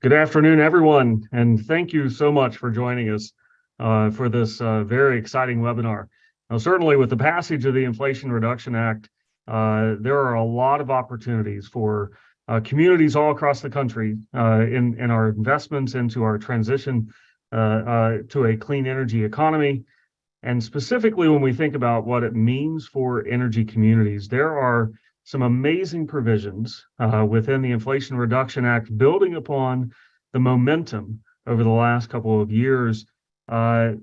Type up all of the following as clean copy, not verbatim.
Good afternoon, everyone, and thank you so much for joining us for this very exciting webinar. Now, certainly with the passage of the Inflation Reduction Act, there are a lot of opportunities for communities all across the country in our investments into our transition to a clean energy economy. And specifically, when we think about what it means for energy communities, there are some amazing provisions within the Inflation Reduction Act, building upon the momentum over the last couple of years that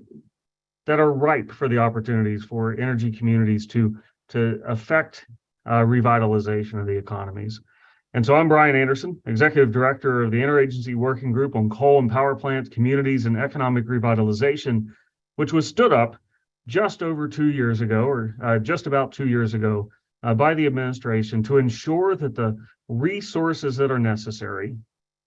are ripe for the opportunities for energy communities to affect revitalization of the economies. And so I'm Brian Anderson, Executive Director of the Interagency Working Group on Coal and Power Plants, Communities, and Economic Revitalization, which was stood up just over 2 years ago, or just about 2 years ago, by the administration to ensure that the resources that are necessary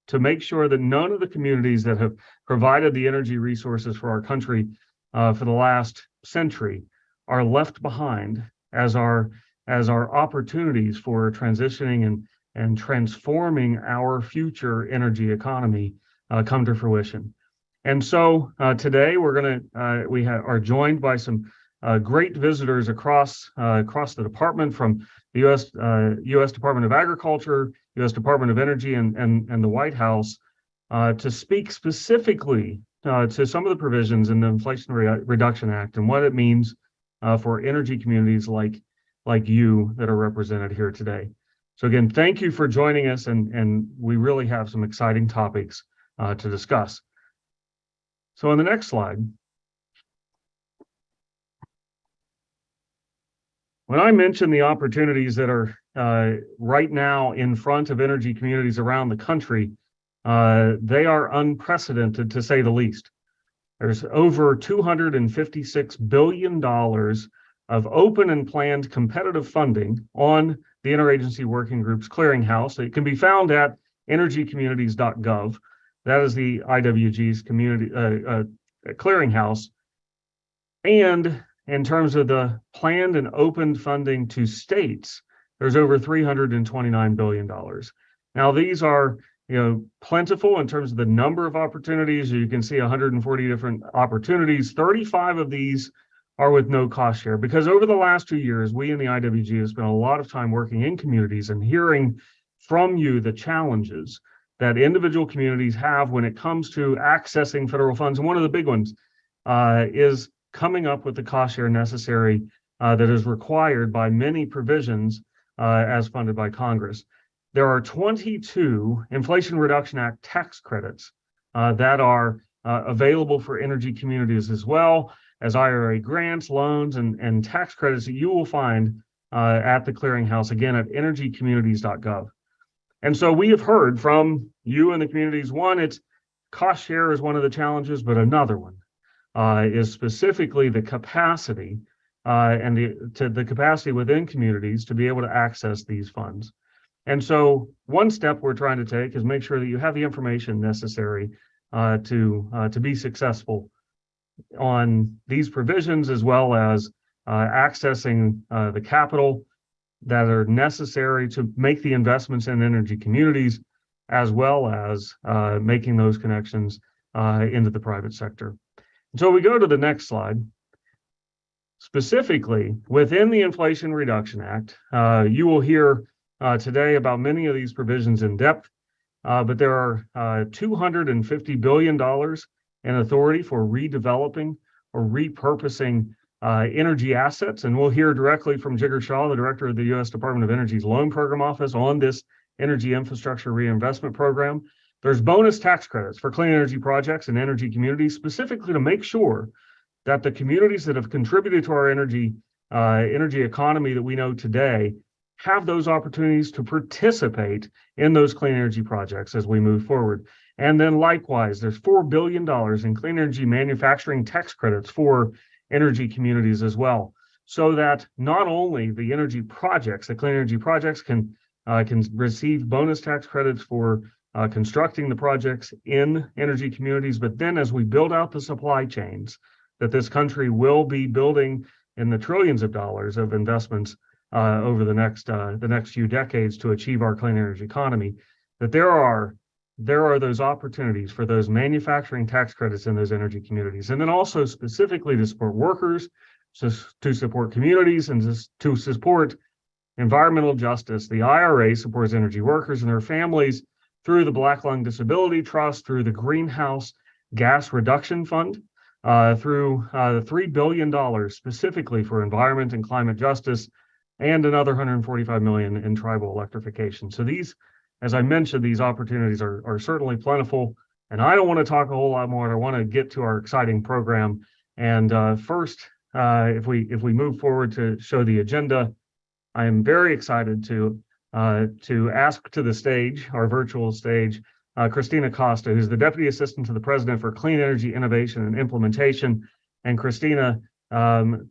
to make sure that none of the communities that have provided the energy resources for our country for the last century are left behind as our opportunities for transitioning and transforming our future energy economy come to fruition. And so today we are joined by some great visitors across the department, from the U.S. Department of Agriculture, U.S. Department of Energy, and the White House to speak specifically to some of the provisions in the Inflation Reduction Act and what it means for energy communities like you that are represented here today. So again, thank you for joining us, and we really have some exciting topics to discuss. So on the next slide, when I mention the opportunities that are right now in front of energy communities around the country, they are unprecedented, to say the least. There's over $256 billion of open and planned competitive funding on the Interagency Working Group's clearinghouse. It can be found at energycommunities.gov. That is the IWG's community clearinghouse. And in terms of the planned and open funding to states, there's over $329 billion. Now, these are plentiful in terms of the number of opportunities. You can see 140 different opportunities. 35 of these are with no cost share, because over the last 2 years, we in the IWG have spent a lot of time working in communities and hearing from you the challenges that individual communities have when it comes to accessing federal funds. And one of the big ones is coming up with the cost share necessary that is required by many provisions as funded by Congress. There are 22 Inflation Reduction Act tax credits that are available for energy communities, as well as IRA grants, loans, and tax credits that you will find at the clearinghouse, again, at energycommunities.gov. And so we have heard from you and the communities. One, it's cost share is one of the challenges, but another one is specifically the capacity and the capacity within communities to be able to access these funds. And so one step we're trying to take is make sure that you have the information necessary to be successful on these provisions, as well as accessing the capital that are necessary to make the investments in energy communities, as well as making those connections into the private sector. So we go to the next slide. Specifically, within the Inflation Reduction Act, you will hear today about many of these provisions in depth, but there are $250 billion in authority for redeveloping or repurposing energy assets. And we'll hear directly from Jigar Shah, the director of the U.S. Department of Energy's Loan Program Office, on this Energy Infrastructure Reinvestment Program. There's bonus tax credits for clean energy projects and energy communities, specifically to make sure that the communities that have contributed to our energy economy that we know today have those opportunities to participate in those clean energy projects as we move forward. And then likewise, there's $4 billion in clean energy manufacturing tax credits for energy communities as well, so that not only the energy projects, the clean energy projects can receive bonus tax credits for constructing the projects in energy communities, but then as we build out the supply chains that this country will be building in the trillions of dollars of investments over the next few decades to achieve our clean energy economy, that there are there are those opportunities for those manufacturing tax credits in those energy communities. And then also specifically to support workers, to support communities, and to support environmental justice. The IRA supports energy workers and their families through the Black Lung Disability Trust, through the Greenhouse Gas Reduction Fund, through the $3 billion specifically for environment and climate justice, and another $145 million in tribal electrification. So these, as I mentioned, these opportunities are certainly plentiful. And I don't want to talk a whole lot more. I want to get to our exciting program. And first, if we move forward to show the agenda, I am very excited to ask to the stage, our virtual stage, Christina Costa, who's the Deputy Assistant to the President for Clean Energy Innovation and Implementation. And Christina,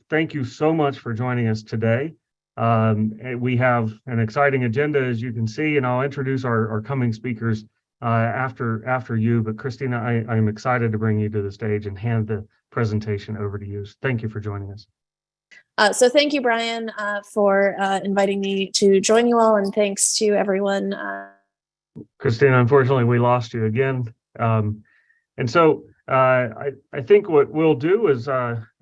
thank you so much for joining us today. We have an exciting agenda, as you can see, and I'll introduce our coming speakers after you. But Christina, I'm excited to bring you to the stage and hand the presentation over to you. Thank you for joining us. So thank you, Brian, for inviting me to join you all, and thanks to everyone. Christina, unfortunately, we lost you again. And so I think what we'll do is,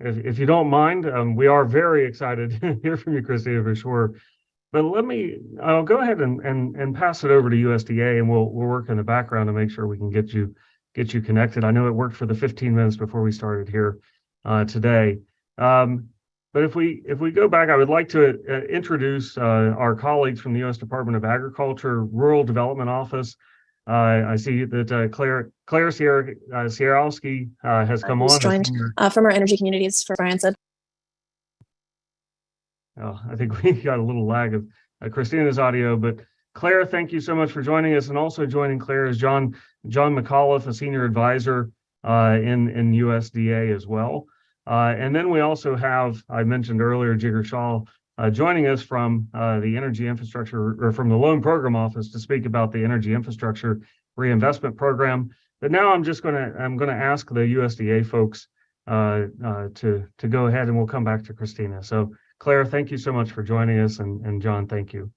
if you don't mind, we are very excited to hear from you, Christina, for sure. But I'll go ahead and pass it over to USDA, and we'll work in the background to make sure we can get you connected. I know it worked for the 15 minutes before we started here today. But if we go back, I would like to introduce our colleagues from the U.S. Department of Agriculture Rural Development Office. I see that Claire Sierowski has come on. Joined from our energy communities, for Brian said. I think we got a little lag of Christina's audio, but Claire, thank you so much for joining us. And also joining Claire is John McAuliffe, a senior advisor in USDA as well. And then we also have, I mentioned earlier, Jigar Shah joining us from the Energy Infrastructure, or from the Loan Program Office, to speak about the Energy Infrastructure Reinvestment Program. But now I'm gonna ask the USDA folks to go ahead, and we'll come back to Christina. So Claire, thank you so much for joining us, and John, thank you.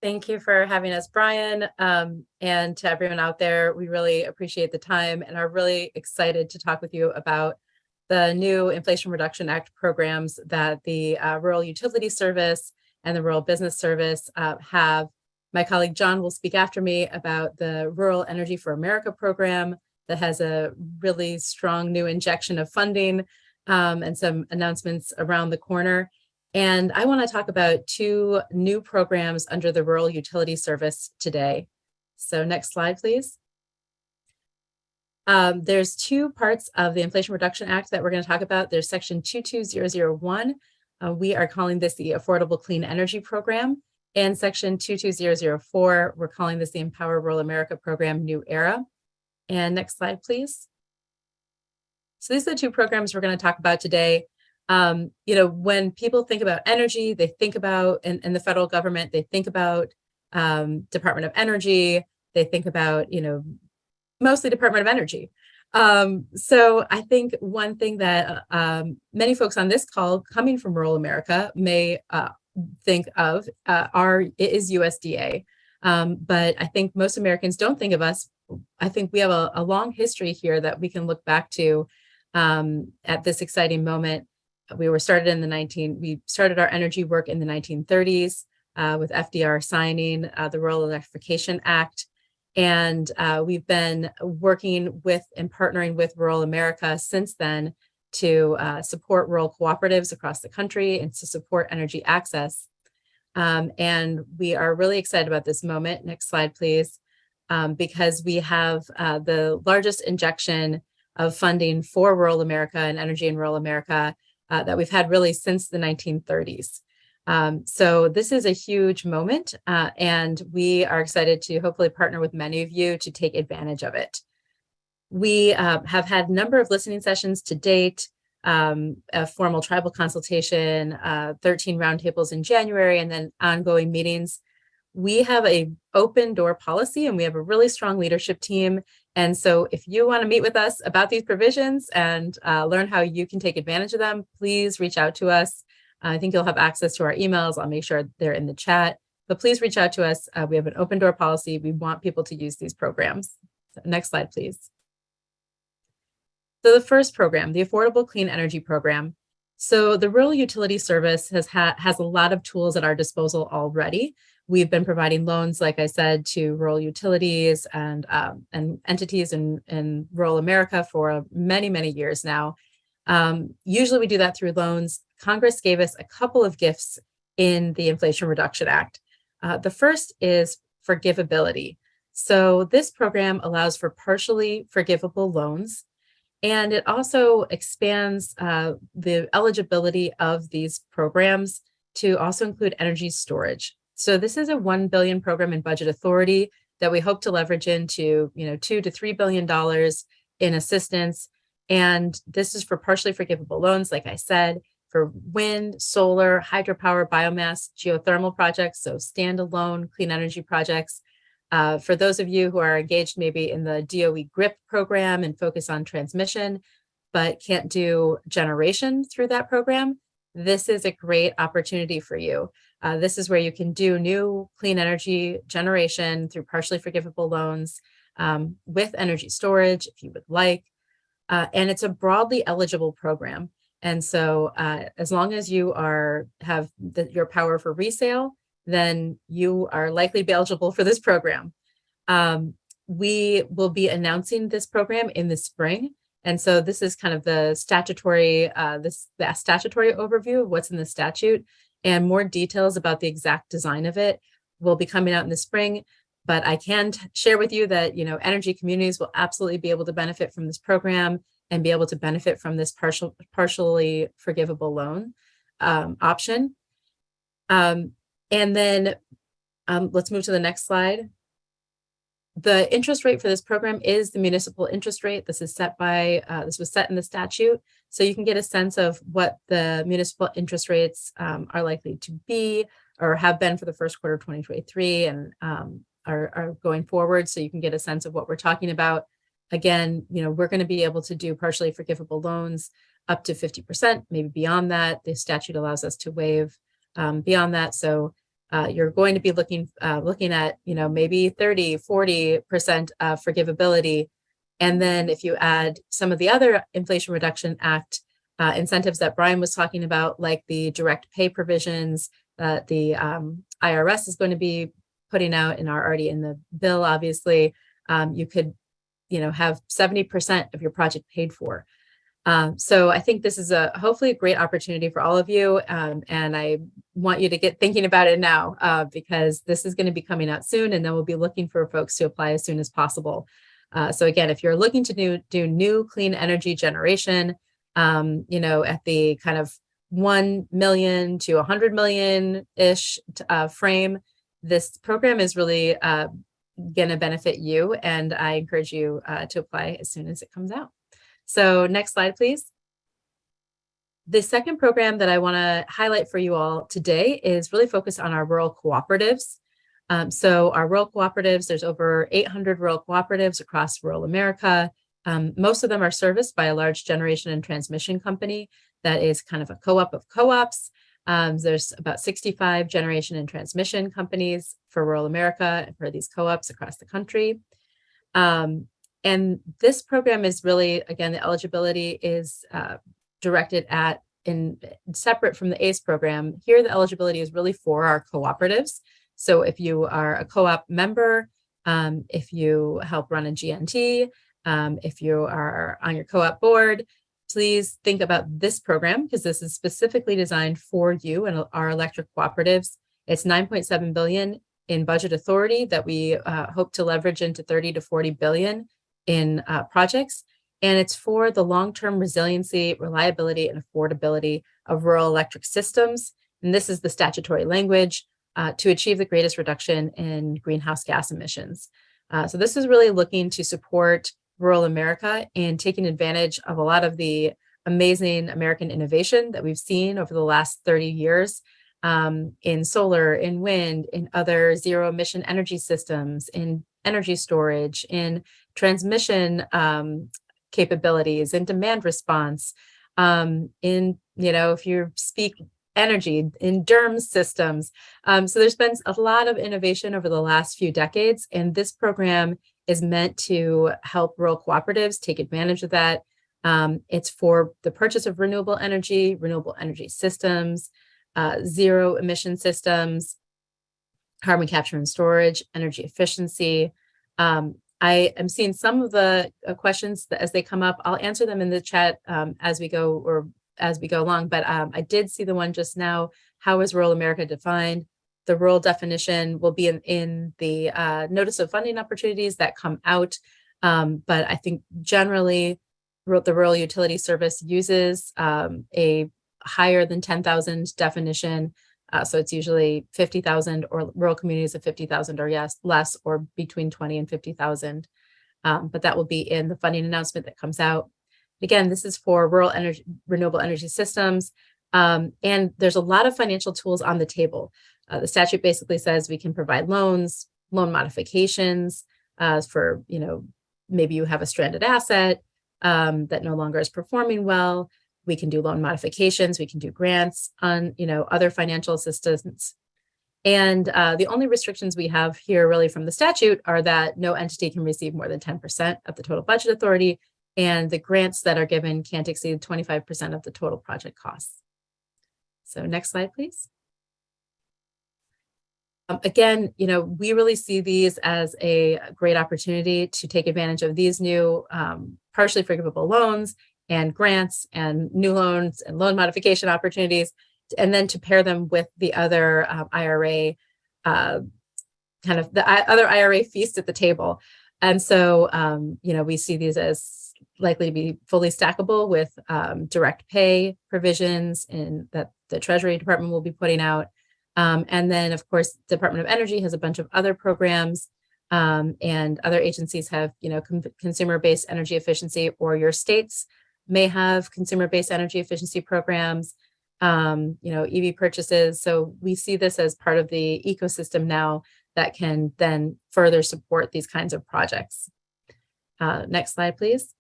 Thank you for having us, Brian, and to everyone out there. We really appreciate the time and are really excited to talk with you about the new Inflation Reduction Act programs that the Rural Utility Service and the Rural Business Service have. My colleague John will speak after me about the Rural Energy for America program that has a really strong new injection of funding and some announcements around the corner. And I want to talk about two new programs under the Rural Utility Service today. So next slide, please. There's two parts of the Inflation Reduction Act that we're going to talk about. There's section 22001. We are calling this the Affordable Clean Energy Program. And section 22004, we're calling this the Empower Rural America Program, New Era. And next slide, please. So these are the two programs we're going to talk about today. When people think about energy, they think about, in the federal government, they think about Department of Energy, they think about, mostly Department of Energy. So I think one thing that many folks on this call coming from rural America may think of is USDA. But I think most Americans don't think of us. I think we have a long history here that we can look back to at this exciting moment. We started our energy work in the 1930s with FDR signing the Rural Electrification Act. And we've been working with and partnering with rural America since then to support rural cooperatives across the country and to support energy access. And we are really excited about this moment. Next slide, please. Because we have the largest injection of funding for rural America and energy in rural America that we've had really since the 1930s. So this is a huge moment, and we are excited to hopefully partner with many of you to take advantage of it. We have had a number of listening sessions to date, a formal tribal consultation, 13 roundtables in January, and then ongoing meetings. We have an open door policy, and we have a really strong leadership team. And so if you want to meet with us about these provisions and learn how you can take advantage of them, please reach out to us. I think you'll have access to our emails. I'll make sure they're in the chat. but please reach out to us. We have an open door policy. We want people to use these programs. So next slide, please. So the first program, the Affordable Clean Energy Program. So the Rural Utility Service has a lot of tools at our disposal already. We've been providing loans, like I said, to rural utilities and entities in rural America for many, many years now. Usually we do that through loans. Congress gave us a couple of gifts in the Inflation Reduction Act. The first is forgivability. So this program allows for partially forgivable loans, and it also expands the eligibility of these programs to also include energy storage. So this is a $1 billion program in budget authority that we hope to leverage into, $2 to $3 billion in assistance. And this is for partially forgivable loans, like I said, for wind, solar, hydropower, biomass, geothermal projects, so standalone clean energy projects. For those of you who are engaged maybe in the DOE GRIP program and focus on transmission, but can't do generation through that program, this is a great opportunity for you. This is where you can do new clean energy generation through partially forgivable loans with energy storage, if you would like. And it's a broadly eligible program. And so as long as you have your power for resale, then you are likely to be eligible for this program. We will be announcing this program in the spring. And so this is kind of the statutory overview of what's in the statute, and more details about the exact design of it will be coming out in the spring. But I can share with you that, energy communities will absolutely be able to benefit from this program and be able to benefit from this partially forgivable loan option. And then let's move to the next slide. The interest rate for this program is the municipal interest rate. This was set in the statute. So you can get a sense of what the municipal interest rates are likely to be or have been for the first quarter of 2023 and are going forward. So you can get a sense of what we're talking about. Again, we're going to be able to do partially forgivable loans up to 50%, maybe beyond that. The statute allows us to waive beyond that. So you're going to be looking at, maybe 30, 40% forgivability. And then if you add some of the other Inflation Reduction Act incentives that Brian was talking about, like the direct pay provisions that the IRS is going to be putting out and are already in the bill, obviously, you could have 70% of your project paid for. So I think this is hopefully a great opportunity for all of you. And I want you to get thinking about it now because this is going to be coming out soon, and then we'll be looking for folks to apply as soon as possible. So again, if you're looking to do new clean energy generation, at the kind of 1 million to 100 million-ish frame, this program is really going to benefit you. And I encourage you to apply as soon as it comes out. So next slide, please. The second program that I want to highlight for you all today is really focused on our rural cooperatives. So our rural cooperatives, there's over 800 rural cooperatives across rural America. Most of them are serviced by a large generation and transmission company that is kind of a co-op of co-ops. There's about 65 generation and transmission companies for rural America for these co-ops across the country. And this program is really, again, the eligibility is directed at separate from the ACE program. Here, the eligibility is really for our cooperatives. So if you are a co-op member, if you help run a GNT, if you are on your co-op board, please think about this program because this is specifically designed for you and our electric cooperatives. It's $9.7 billion in budget authority that we hope to leverage into 30 to 40 billion in projects. And it's for the long-term resiliency, reliability, and affordability of rural electric systems. And this is the statutory language to achieve the greatest reduction in greenhouse gas emissions. So this is really looking to support rural America and taking advantage of a lot of the amazing American innovation that we've seen over the last 30 years in solar, in wind, in other zero emission energy systems, in energy storage, in transmission capabilities, in demand response, if you speak energy in DERM systems. So there's been a lot of innovation over the last few decades, and this program is meant to help rural cooperatives take advantage of that. It's for the purchase of renewable energy systems, zero emission systems, carbon capture and storage, energy efficiency. I am seeing some of the questions as they come up. I'll answer them in the chat as we go along. But I did see the one just now. How is rural America defined? The rural definition will be in the notice of funding opportunities that come out. But I think generally the Rural Utility Service uses a higher than 10,000 definition. So it's usually 50,000, or rural communities of 50,000 or less, or between 20 and 50,000. But that will be in the funding announcement that comes out. Again, this is for rural energy, renewable energy systems. And there's a lot of financial tools on the table. The statute basically says we can provide loans, loan modifications for, maybe you have a stranded asset that no longer is performing well. We can do loan modifications. We can do grants on, other financial assistance. And the only restrictions we have here really from the statute are that no entity can receive more than 10% of the total budget authority, and the grants that are given can't exceed 25% of the total project costs. So next slide, please. Again, we really see these as a great opportunity to take advantage of these new partially forgivable loans and grants and new loans and loan modification opportunities, and then to pair them with the other IRA, other IRA feast at the table. And so, we see these as likely to be fully stackable with direct pay provisions that the Treasury Department will be putting out. And then, of course, Department of Energy has a bunch of other programs, and other agencies have, consumer-based energy efficiency, or your states may have consumer-based energy efficiency programs, EV purchases. So we see this as part of the ecosystem now that can then further support these kinds of projects. Next slide, please.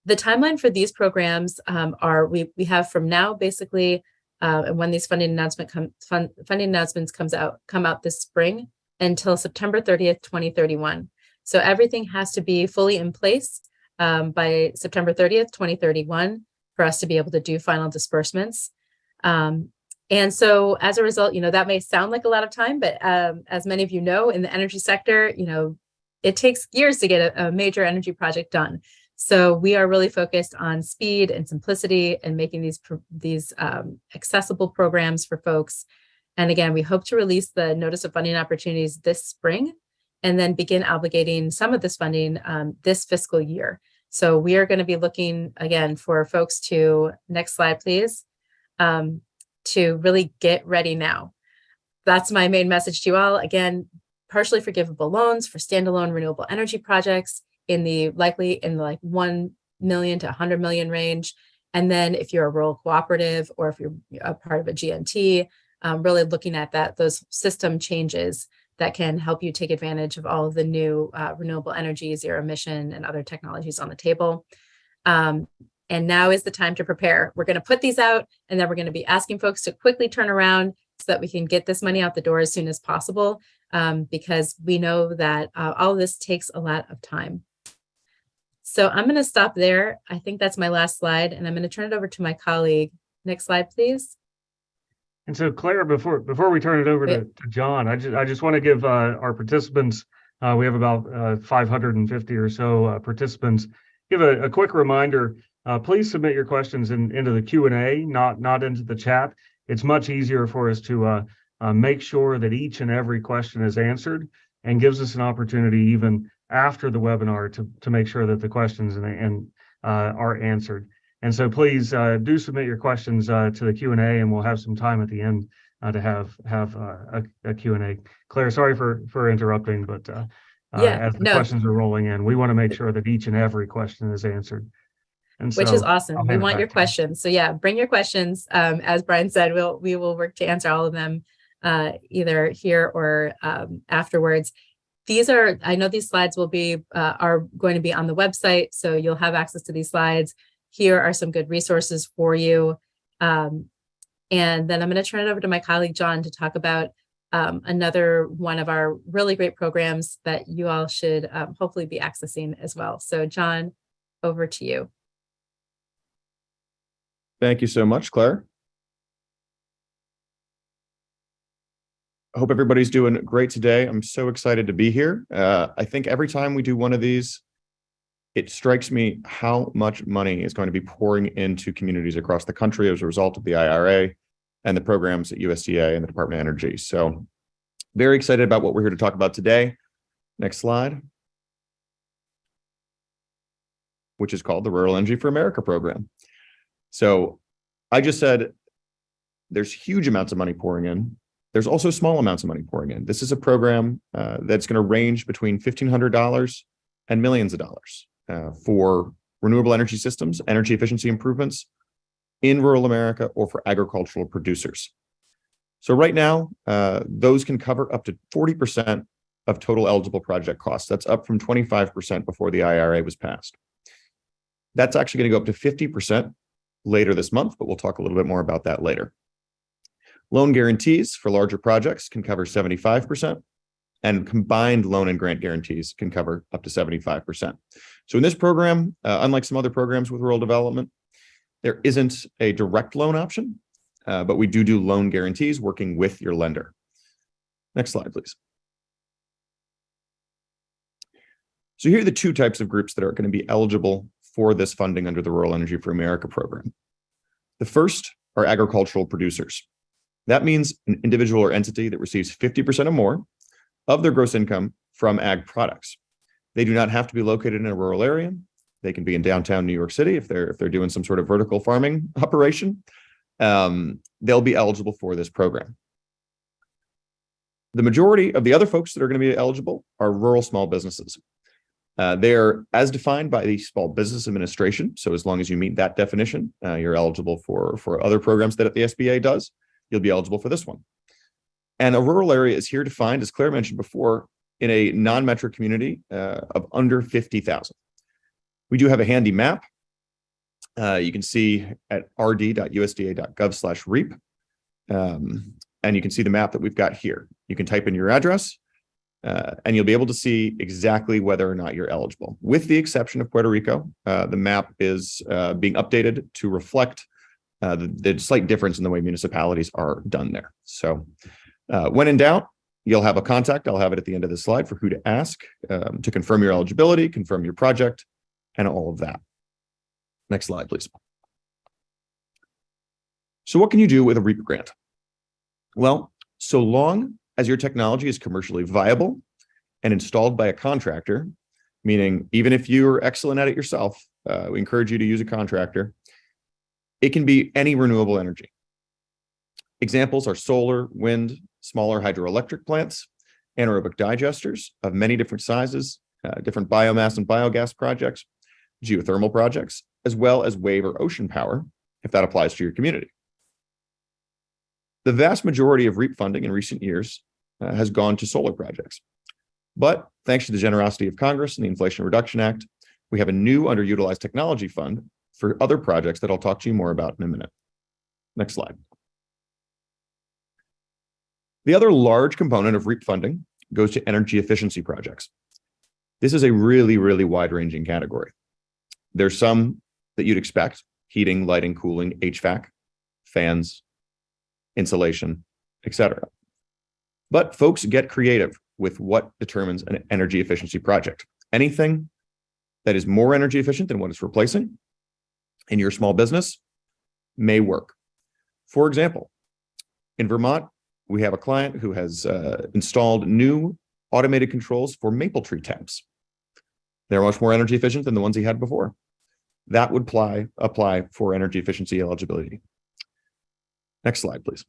The timeline for these programs we have from now, basically, and when these funding announcements come out this spring, until September 30th, 2031. So everything has to be fully in place by September 30th, 2031 for us to be able to do final disbursements. And so as a result, that may sound like a lot of time, but as many of you know, in the energy sector, it takes years to get a major energy project done. So we are really focused on speed and simplicity and making these accessible programs for folks. And again, we hope to release the notice of funding opportunities this spring, and then begin obligating some of this funding this fiscal year. So we are going to be looking again for folks to, next slide, please, to really get ready now. That's my main message to you all. Again, partially forgivable loans for standalone renewable energy projects in the 1 million to 100 million range. And then if you're a rural cooperative, or if you're a part of a GNT, really looking at those system changes that can help you take advantage of all of the new renewable energy, zero emission, and other technologies on the table. And now is the time to prepare. We're going to put these out, and then we're going to be asking folks to quickly turn around so that we can get this money out the door as soon as possible, because we know that all of this takes a lot of time. So I'm going to stop there. I think that's my last slide, and I'm going to turn it over to my colleague. Next slide, please. And so, Claire, before we turn it over to John, I just want to give our participants, we have about 550 or so participants, give a quick reminder. Please submit your questions into the Q&A, not into the chat. It's much easier for us to make sure that each and every question is answered, and gives us an opportunity even after the webinar to make sure that the questions are answered. And so please do submit your questions to the Q&A, and we'll have some time at the end to have a Q&A. Claire, sorry for interrupting, but as the questions are rolling in, we want to make sure that each and every question is answered. And which is awesome. We want your questions. So yeah, bring your questions. As Brian said, we will work to answer all of them either here or afterwards. I know these slides are going to be on the website, so you'll have access to these slides. Here are some good resources for you. And then I'm going to turn it over to my colleague, John, to talk about another one of our really great programs that you all should hopefully be accessing as well. So John, over to you. Thank you so much, Claire. I hope everybody's doing great today. I'm so excited to be here. I think every time we do one of these, it strikes me how much money is going to be pouring into communities across the country as a result of the IRA and the programs at USDA and the Department of Energy. So very excited about what we're here to talk about today. Next slide. Which is called the Rural Energy for America program. So I just said there's huge amounts of money pouring in. There's also small amounts of money pouring in. This is a program that's going to range between $1,500 and millions of dollars for renewable energy systems, energy efficiency improvements in rural America, or for agricultural producers. So right now, those can cover up to 40% of total eligible project costs. That's up from 25% before the IRA was passed. That's actually going to go up to 50% later this month, but we'll talk a little bit more about that later. Loan guarantees for larger projects can cover 75%, and combined loan and grant guarantees can cover up to 75%. So in this program, unlike some other programs with rural development, there isn't a direct loan option, but we do loan guarantees working with your lender. Next slide, please. So here are the two types of groups that are going to be eligible for this funding under the Rural Energy for America program. The first are agricultural producers. That means an individual or entity that receives 50% or more of their gross income from ag products. They do not have to be located in a rural area. They can be in downtown New York City if they're doing some sort of vertical farming operation. They'll be eligible for this program. The majority of the other folks that are going to be eligible are rural small businesses. They're as defined by the Small Business Administration. So as long as you meet that definition, you're eligible for other programs that the SBA does. You'll be eligible for this one. And a rural area is here defined, as Claire mentioned before, in a non-metro community of under 50,000. We do have a handy map. You can see at rd.usda.gov/REAP. And you can see the map that we've got here. You can type in your address, and you'll be able to see exactly whether or not you're eligible. With the exception of Puerto Rico, the map is being updated to reflect the slight difference in the way municipalities are done there. So when in doubt, you'll have a contact. I'll have it at the end of the slide for who to ask to confirm your eligibility, confirm your project, and all of that. Next slide, please. So what can you do with a REAP grant? Well, so long as your technology is commercially viable and installed by a contractor, meaning even if you're excellent at it yourself, we encourage you to use a contractor. It can be any renewable energy. Examples are solar, wind, smaller hydroelectric plants, anaerobic digesters of many different sizes, different biomass and biogas projects, geothermal projects, as well as wave or ocean power, if that applies to your community. The vast majority of REAP funding in recent years has gone to solar projects. But thanks to the generosity of Congress and the Inflation Reduction Act, we have a new underutilized technology fund for other projects that I'll talk to you more about in a minute. Next slide. The other large component of REAP funding goes to energy efficiency projects. This is a really, really wide-ranging category. There's some that you'd expect: heating, lighting, cooling, HVAC, fans, insulation, etc. But folks get creative with what determines an energy efficiency project. Anything that is more energy efficient than what it's replacing in your small business may work. For example, in Vermont, we have a client who has installed new automated controls for maple tree taps. They're much more energy efficient than the ones he had before. That would apply for energy efficiency eligibility. Next slide, please.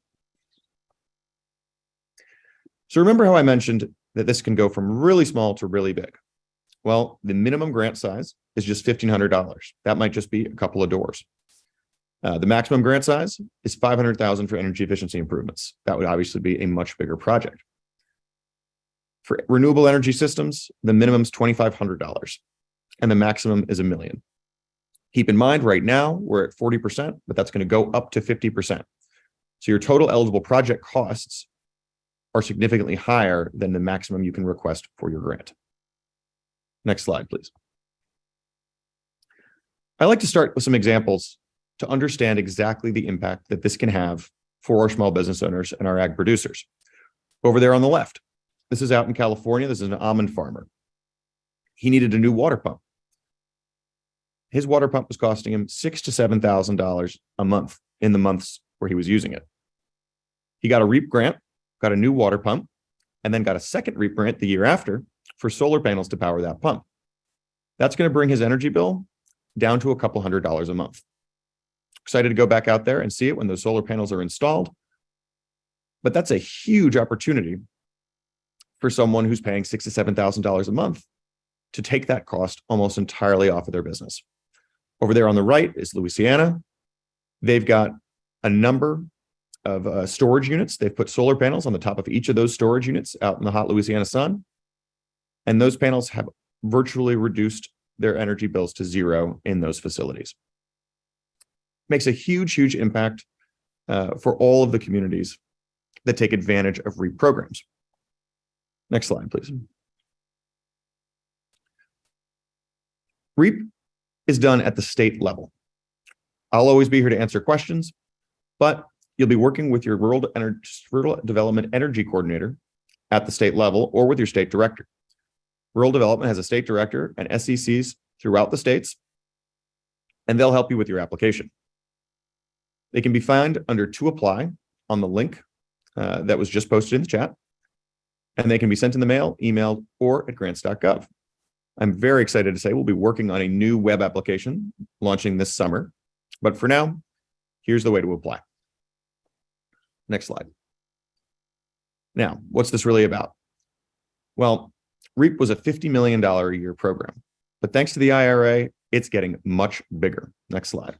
So remember how I mentioned that this can go from really small to really big? Well, the minimum grant size is just $1,500. That might just be a couple of doors. The maximum grant size is $500,000 for energy efficiency improvements. That would obviously be a much bigger project. For renewable energy systems, the minimum is $2,500 and the maximum is $1 million. Keep in mind, right now, we're at 40%, but that's going to go up to 50%. So your total eligible project costs are significantly higher than the maximum you can request for your grant. Next slide, please. I like to start with some examples to understand exactly the impact that this can have for our small business owners and our ag producers. Over there on the left, this is out in California. This is an almond farmer. He needed a new water pump. His water pump was costing him $6,000 to $7,000 a month in the months where he was using it. He got a REAP grant, got a new water pump, and then got a second REAP grant the year after for solar panels to power that pump. That's going to bring his energy bill down to a couple $100s a month. Excited to go back out there and see it when those solar panels are installed. But that's a huge opportunity for someone who's paying $6,000 to $7,000 a month to take that cost almost entirely off of their business. Over there on the right is Louisiana. They've got a number of storage units. They've put solar panels on the top of each of those storage units out in the hot Louisiana sun. And those panels have virtually reduced their energy bills to zero in those facilities. Makes a huge, huge impact for all of the communities that take advantage of REAP programs. Next slide, please. REAP is done at the state level. I'll always be here to answer questions, but you'll be working with your rural development energy coordinator at the state level or with your state director. Rural development has a state director and SECs throughout the states, and they'll help you with your application. They can be found under To Apply on the link that was just posted in the chat, and they can be sent in the mail, emailed, or at grants.gov. I'm very excited to say we'll be working on a new web application launching this summer. But for now, here's the way to apply. Next slide. Now, what's this really about? Well, REAP was a $50 million a year program, but thanks to the IRA, it's getting much bigger. Next slide.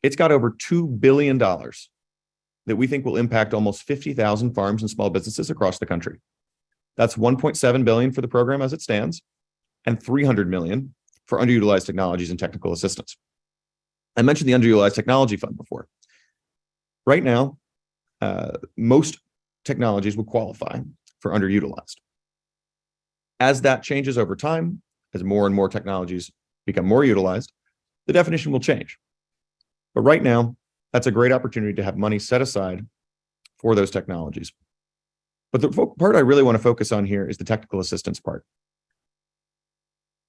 It's got over $2 billion that we think will impact almost 50,000 farms and small businesses across the country. That's $1.7 billion for the program as it stands, and $300 million for underutilized technologies and technical assistance. I mentioned the underutilized technology fund before. Right now, most technologies will qualify for underutilized. As that changes over time, as more and more technologies become more utilized, the definition will change. But right now, that's a great opportunity to have money set aside for those technologies. But the part I really want to focus on here is the technical assistance part.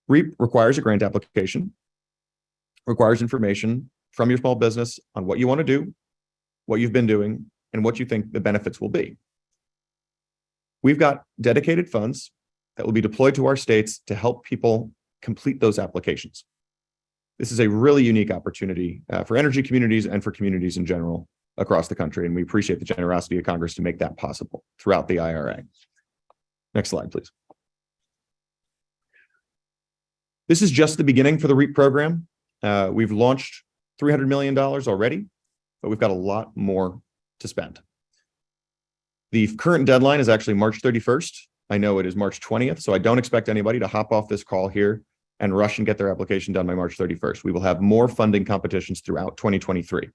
REAP requires a grant application, requires information from your small business on what you want to do, what you've been doing, and what you think the benefits will be. We've got dedicated funds that will be deployed to our states to help people complete those applications. This is a really unique opportunity for energy communities and for communities in general across the country, and we appreciate the generosity of Congress to make that possible throughout the IRA. Next slide, please. This is just the beginning for the REAP program. We've launched $300 million already, but we've got a lot more to spend. The current deadline is actually March 31st. I know it is March 20th, so I don't expect anybody to hop off this call here and rush and get their application done by March 31st. We will have more funding competitions throughout 2023.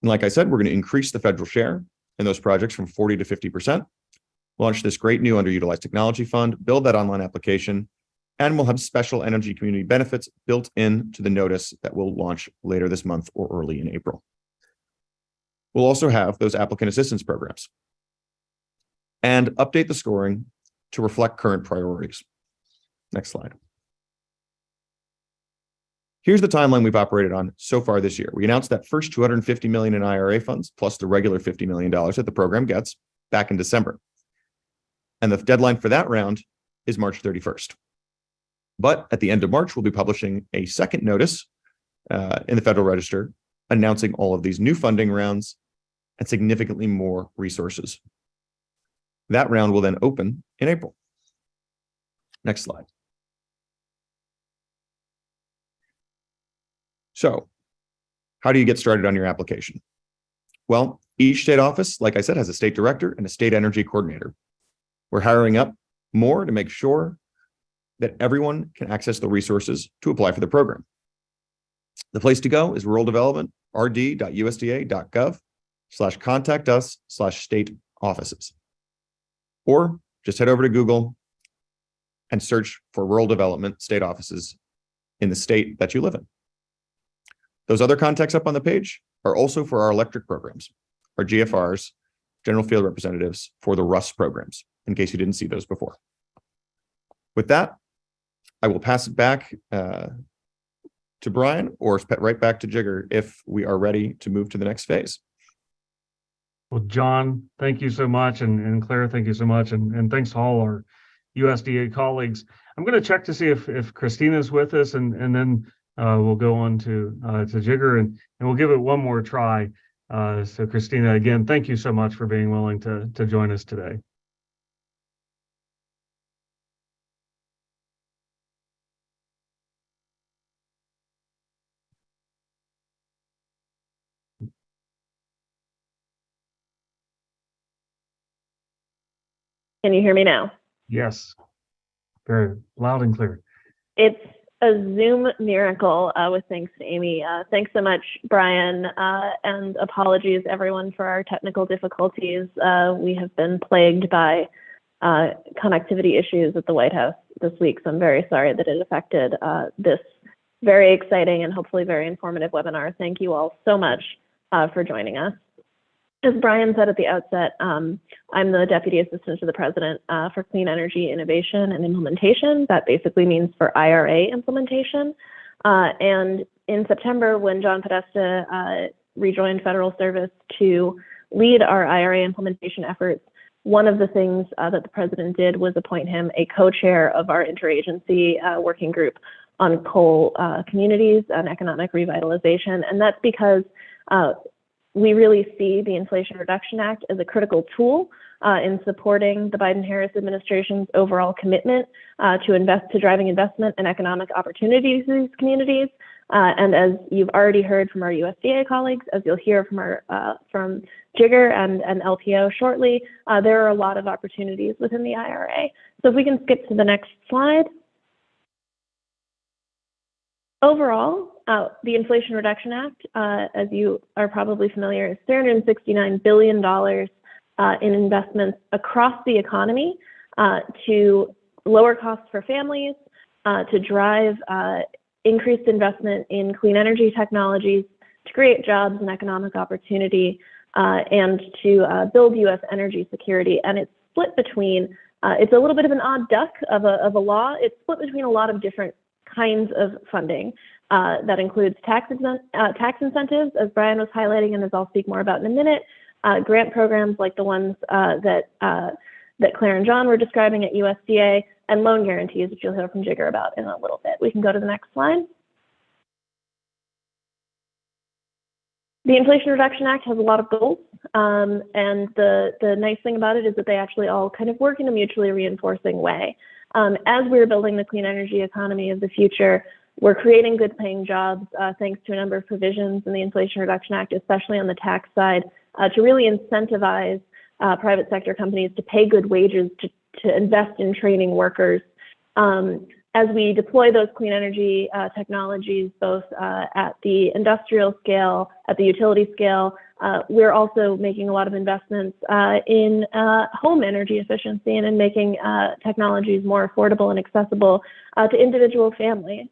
And like I said, we're going to increase the federal share in those projects from 40 to 50%, launch this great new underutilized technology fund, build that online application, and we'll have special energy community benefits built into the notice that will launch later this month or early in April. We'll also have those applicant assistance programs and update the scoring to reflect current priorities. Next slide. Here's the timeline we've operated on so far this year. We announced that first $250 million in IRA funds, plus the regular $50 million that the program gets back in December. And the deadline for that round is March 31st. But at the end of March, we'll be publishing a second notice in the Federal Register announcing all of these new funding rounds and significantly more resources. That round will then open in April. Next slide. So, how do you get started on your application? Well, each state office, like I said, has a state director and a state energy coordinator. We're hiring up more to make sure that everyone can access the resources to apply for the program. The place to go is rural development, rd.usda.gov/contact us/state offices. Or just head over to Google and search for rural development state offices in the state that you live in. Those other contacts up on the page are also for our electric programs, our GFRs, general field representatives for the RUS programs, in case you didn't see those before. With that, I will pass it back to Brian, or right back to Jigger if we are ready to move to the next phase. Well, John, thank you so much. And Claire, thank you so much. And thanks to all our USDA colleagues. I'm going to check to see if Christina's with us, and then we'll go on to Jigger, and we'll give it one more try. So Christina, again, thank you so much for being willing to join us today. Can you hear me now? Yes, very loud and clear. It's a Zoom miracle with thanks to Amy. Thanks so much, Brian, and apologies everyone for our technical difficulties. We have been plagued by connectivity issues at the White House this week, so I'm very sorry that it affected this very exciting and hopefully very informative webinar. Thank you all so much for joining us. As Brian said at the outset, I'm the Deputy Assistant to the President for Clean Energy Innovation and Implementation. That basically means for IRA implementation. And in September, when John Podesta rejoined federal service to lead our IRA implementation efforts, one of the things that the President did was appoint him a co-chair of our interagency working group on coal communities and economic revitalization. And that's because we really see the Inflation Reduction Act as a critical tool in supporting the Biden-Harris administration's overall commitment to driving investment and economic opportunities in these communities. And as you've already heard from our USDA colleagues, as you'll hear from Jigger and LPO shortly, there are a lot of opportunities within the IRA. So if we can skip to the next slide. Overall, the Inflation Reduction Act, as you are probably familiar, is $369 billion in investments across the economy to lower costs for families, to drive increased investment in clean energy technologies, to create jobs and economic opportunity, and to build U.S. energy security. And it's split between, it's a little bit of an odd duck of a law. It's split between a lot of different kinds of funding. That includes tax incentives, as Brian was highlighting, and as I'll speak more about in a minute, grant programs like the ones that Claire and John were describing at USDA, and loan guarantees, which you'll hear from Jigger about in a little bit. We can go to the next slide. The Inflation Reduction Act has a lot of goals, and the nice thing about it is that they actually all kind of work in a mutually reinforcing way. As we're building the clean energy economy of the future, we're creating good paying jobs thanks to a number of provisions in the Inflation Reduction Act, especially on the tax side, to really incentivize private sector companies to pay good wages, to invest in training workers. As we deploy those clean energy technologies, both at the industrial scale, at the utility scale, we're also making a lot of investments in home energy efficiency and in making technologies more affordable and accessible to individual families.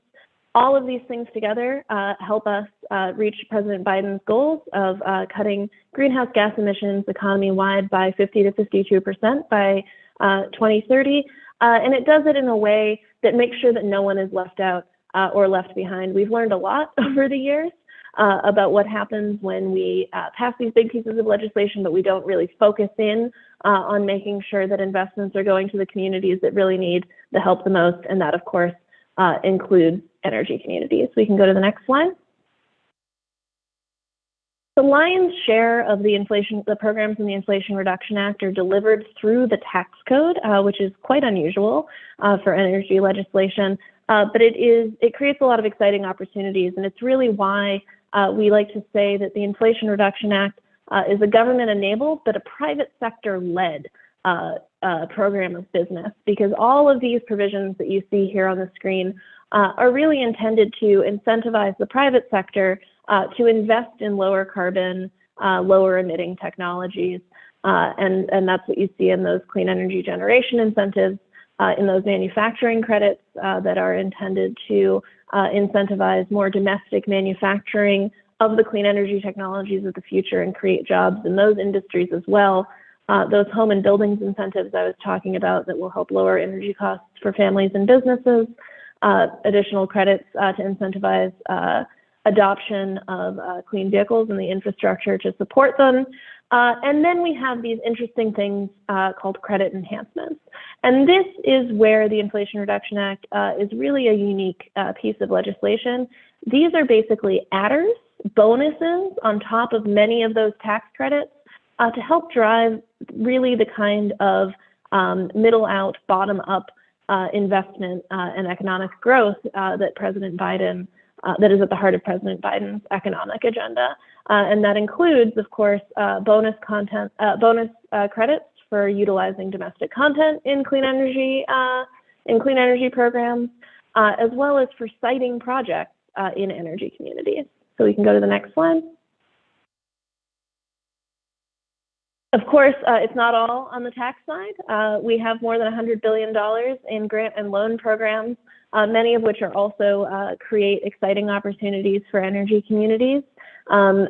All of these things together help us reach President Biden's goals of cutting greenhouse gas emissions economy-wide by 50 to 52% by 2030. And it does it in a way that makes sure that no one is left out or left behind. We've learned a lot over the years about what happens when we pass these big pieces of legislation, but we don't really focus in on making sure that investments are going to the communities that really need the help the most. And that, of course, includes energy communities. We can go to the next slide. The lion's share of the programs in the Inflation Reduction Act are delivered through the tax code, which is quite unusual for energy legislation. But it creates a lot of exciting opportunities, and it's really why we like to say that the Inflation Reduction Act is a government-enabled but a private sector-led program of business, because all of these provisions that you see here on the screen are really intended to incentivize the private sector to invest in lower carbon, lower emitting technologies. And that's what you see in those clean energy generation incentives, in those manufacturing credits that are intended to incentivize more domestic manufacturing of the clean energy technologies of the future and create jobs in those industries as well. Those home and buildings incentives I was talking about that will help lower energy costs for families and businesses, additional credits to incentivize adoption of clean vehicles and the infrastructure to support them. And then we have these interesting things called credit enhancements. And this is where the Inflation Reduction Act is really a unique piece of legislation. These are basically adders, bonuses on top of many of those tax credits to help drive really the kind of middle out, bottom up investment and economic growth that President Biden, that is at the heart of President Biden's economic agenda. And that includes, of course, bonus credits for utilizing domestic content in clean energy programs, as well as for siting projects in energy communities. So we can go to the next slide. Of course, it's not all on the tax side. We have more than $100 billion in grant and loan programs, many of which are also create exciting opportunities for energy communities.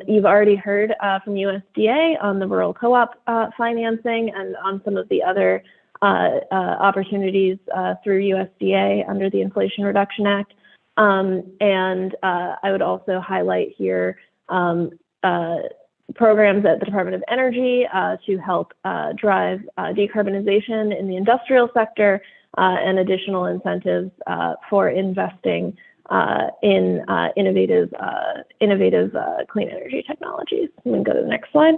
You've already heard from USDA on the rural co-op financing and on some of the other opportunities through USDA under the Inflation Reduction Act. And I would also highlight here programs at the Department of Energy to help drive decarbonization in the industrial sector and additional incentives for investing in innovative clean energy technologies. We can go to the next slide.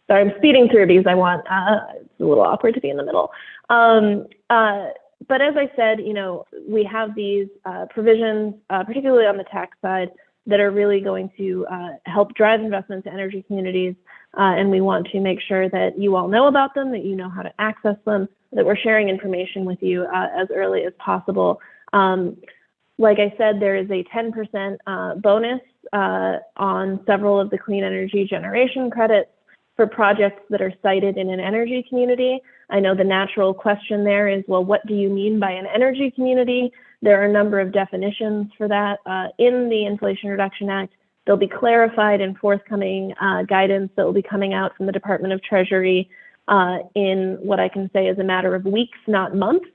Sorry, I'm speeding through these. I want, it's a little awkward to be in the middle. But as I said, you know, we have these provisions, particularly on the tax side, that are really going to help drive investments in energy communities. And we want to make sure that you all know about them, that you know how to access them, that we're sharing information with you as early as possible. Like I said, there is a 10% bonus on several of the clean energy generation credits for projects that are sited in an energy community. I know the natural question there is, well, what do you mean by an energy community? There are a number of definitions for that in the Inflation Reduction Act. They'll be clarified in forthcoming guidance that will be coming out from the Department of Treasury in what I can say is a matter of weeks, not months.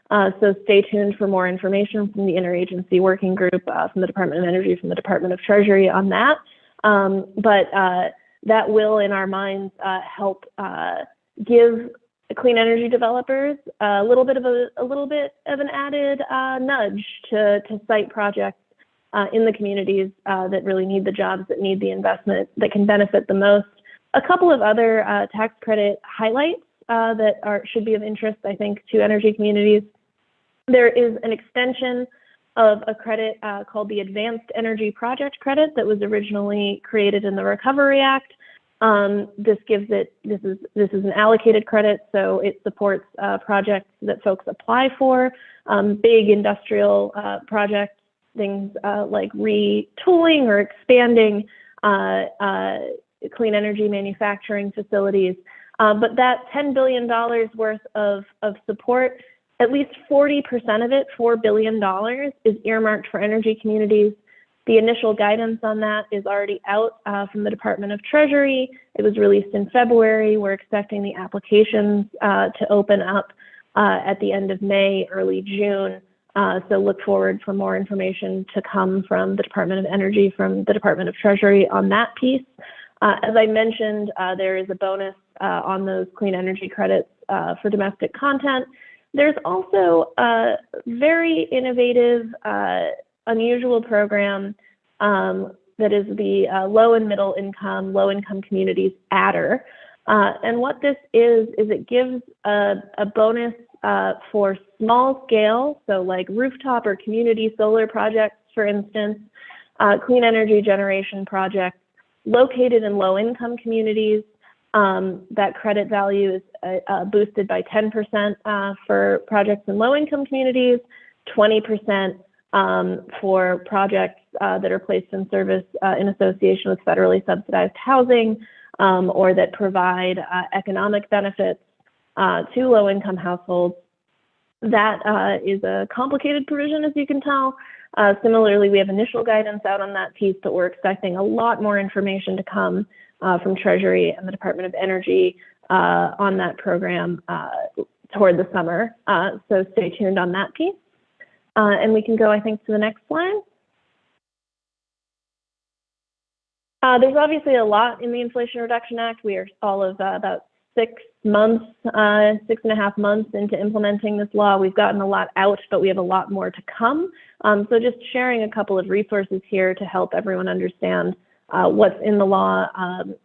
So stay tuned for more information from the Interagency Working Group, from the Department of Energy, from the Department of Treasury on that. But that will, in our minds, help give clean energy developers a little bit of an added nudge to cite projects in the communities that really need the jobs, that need the investment, that can benefit the most. A couple of other tax credit highlights that should be of interest, I think, to energy communities. There is an extension of a credit called the Advanced Energy Project Credit that was originally created in the Recovery Act. This is an allocated credit, so it supports projects that folks apply for, big industrial projects, things like retooling or expanding clean energy manufacturing facilities. But that $10 billion worth of support, at least 40% of it, $4 billion, is earmarked for energy communities. The initial guidance on that is already out from the Department of Treasury. It was released in February. We're expecting the applications to open up at the end of May, early June. So look forward for more information to come from the Department of Energy, from the Department of Treasury on that piece. As I mentioned, there is a bonus on those clean energy credits for domestic content. There's also a very innovative, unusual program that is the low and middle income, low income communities adder. And what this is it gives a bonus for small scale, so like rooftop or community solar projects, for instance, clean energy generation projects located in low income communities That credit value is boosted by 10% for projects in low-income communities, 20% for projects that are placed in service in association with federally subsidized housing or that provide economic benefits to low-income households. That is a complicated provision, as you can tell. Similarly, we have initial guidance out on that piece, but we're expecting a lot more information to come from Treasury and the Department of Energy on that program toward the summer. So stay tuned on that piece. And we can go, I think, to the next slide. There's obviously a lot in the Inflation Reduction Act. We are all of about 6 months, 6.5 months into implementing this law. We've gotten a lot out, but we have a lot more to come. So just sharing a couple of resources here to help everyone understand what's in the law.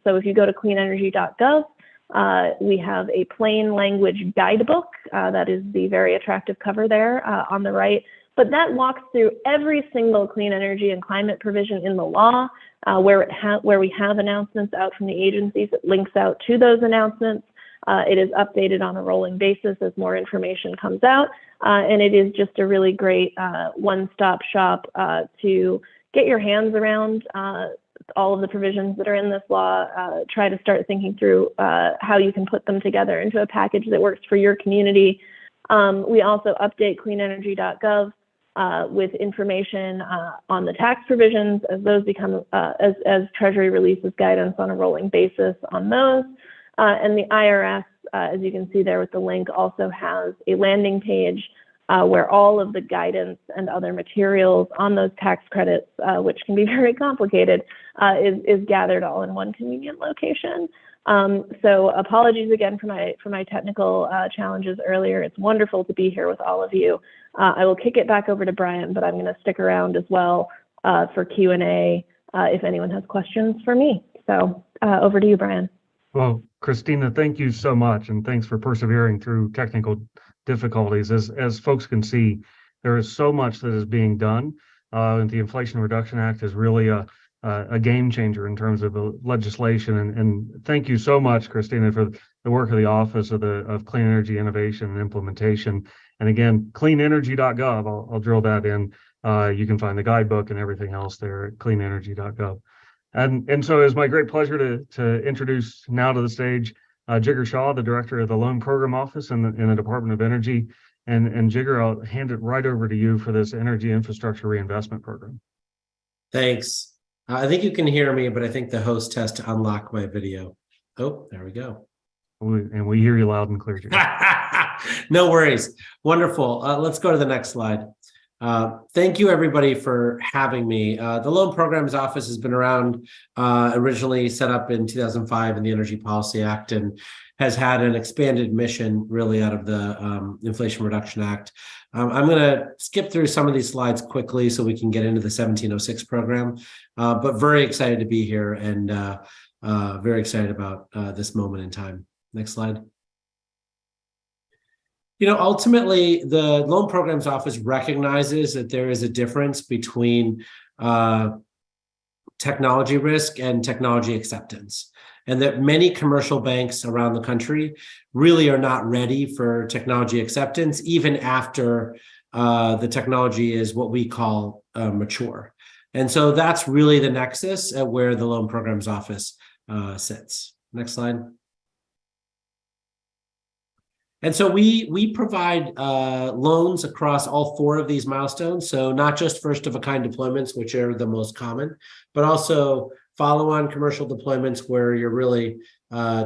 So if you go to cleanenergy.gov, we have a plain language guidebook. That is the very attractive cover there on the right. But that walks through every single clean energy and climate provision in the law, where we have announcements out from the agencies. It links out to those announcements. It is updated on a rolling basis as more information comes out. And it is just a really great one-stop shop to get your hands around all of the provisions that are in this law, try to start thinking through how you can put them together into a package that works for your community. We also update cleanenergy.gov with information on the tax provisions as those become, as Treasury releases guidance on a rolling basis on those. And the IRS, as you can see there with the link, also has a landing page where all of the guidance and other materials on those tax credits, which can be very complicated, is gathered all in one convenient location. So apologies again for my technical challenges earlier. It's wonderful to be here with all of you. I will kick it back over to Brian, but I'm going to stick around as well for Q&A if anyone has questions for me. So over to you, Brian. Well, Christina, thank you so much, and thanks for persevering through technical difficulties. As folks can see, there is so much that is being done. And the Inflation Reduction Act is really a game changer in terms of legislation. And thank you so much, Christina, for the work of the Office of Clean Energy Innovation and Implementation. And again, cleanenergy.gov, I'll drill that in. You can find the guidebook and everything else there at cleanenergy.gov. And so it's my great pleasure to introduce now to the stage Jigar Shah, the Director of the Loan Program Office in the Department of Energy. And Jigar, I'll hand it right over to you for this Energy Infrastructure Reinvestment Program. Thanks. I think you can hear me, but I think the host has to unlock my video. Oh, there we go. And we hear you loud and clear, Jigar. No worries. Wonderful. Let's go to the next slide. Thank you, everybody, for having me. The Loan Programs Office has been around, originally set up in 2005 in the Energy Policy Act, and has had an expanded mission really out of the Inflation Reduction Act. I'm going to skip through some of these slides quickly so we can get into the 1706 program, but very excited to be here and very excited about this moment in time. Next slide. You know, ultimately, the Loan Programs Office recognizes that there is a difference between technology risk and technology acceptance, and that many commercial banks around the country really are not ready for technology acceptance, even after the technology is what we call mature. And so that's really the nexus at where the Loan Programs Office sits. Next slide. And so we provide loans across all 4 of these milestones. So not just first of a kind deployments, which are the most common, but also follow-on commercial deployments where you're really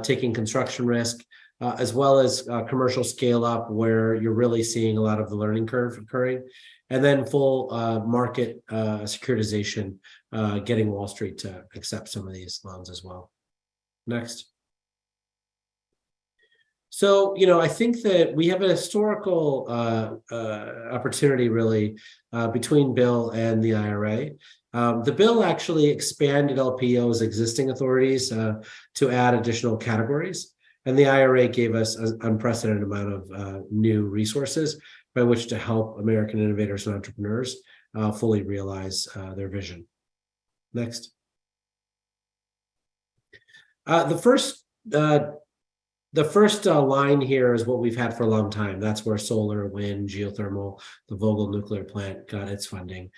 taking construction risk, as well as commercial scale up where you're really seeing a lot of the learning curve occurring, and then full market securitization, getting Wall Street to accept some of these loans as well. Next. So, you know, I think that we have a historical opportunity really between Bill and the IRA. The bill actually expanded LPO's existing authorities to add additional categories, and the IRA gave us an unprecedented amount of new resources by which to help American innovators and entrepreneurs fully realize their vision. Next. The first the first line here is what we've had for a long time. That's where solar, wind, geothermal, the Vogtle nuclear plant got its funding.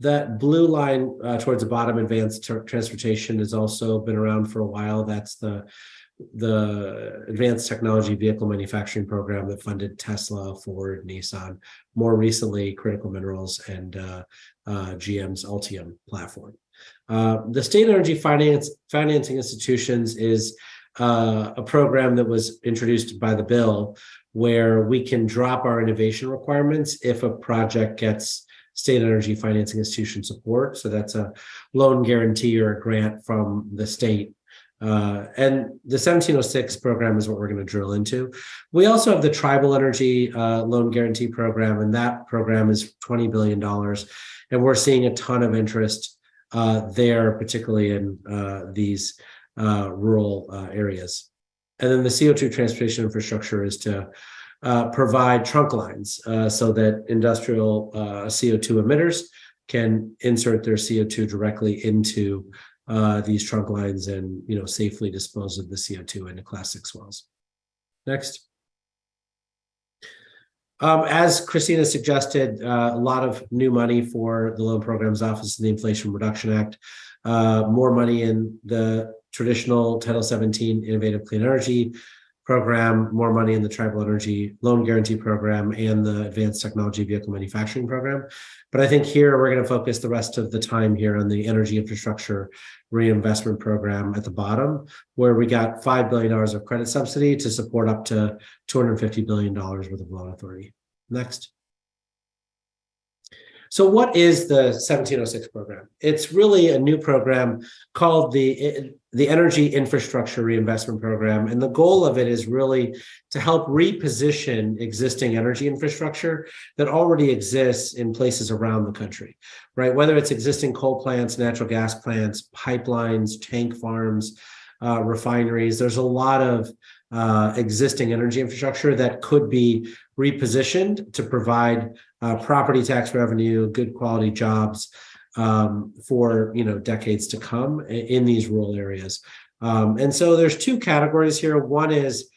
That blue line towards the bottom, advanced transportation, has also been around for a while. That's the Advanced Technology Vehicle Manufacturing Program that funded Tesla, Ford, Nissan, more recently Critical Minerals and GM's Ultium platform. The State Energy Financing Institutions is a program that was introduced by the bill where we can drop our innovation requirements if a project gets state energy financing institution support. So that's a loan guarantee or a grant from the state. And the 1706 program is what we're going to drill into. We also have the Tribal Energy Loan Guarantee Program, and that program is $20 billion. And we're seeing a ton of interest there, particularly in these rural areas. And then the CO2 transportation infrastructure is to provide trunk lines so that industrial CO2 emitters can insert their CO2 directly into these trunk lines and, safely dispose of the CO2 into Class 6 wells. Next. As Christina suggested, a lot of new money for the Loan Programs Office and the Inflation Reduction Act, more money in the traditional Title 17 Innovative Clean Energy Program, more money in the Tribal Energy Loan Guarantee Program and the Advanced Technology Vehicle Manufacturing Program. But I think here we're going to focus the rest of the time here on the Energy Infrastructure Reinvestment Program at the bottom, where we got $5 billion of credit subsidy to support up to $250 billion worth of loan authority. Next. So what is the 1706 program? It's really a new program called the Energy Infrastructure Reinvestment Program. And the goal of it is really to help reposition existing energy infrastructure that already exists in places around the country, right? Whether it's existing coal plants, natural gas plants, pipelines, tank farms, refineries, there's a lot of existing energy infrastructure that could be repositioned to provide property tax revenue, good quality jobs for decades to come in these rural areas. And so there's two categories here. One is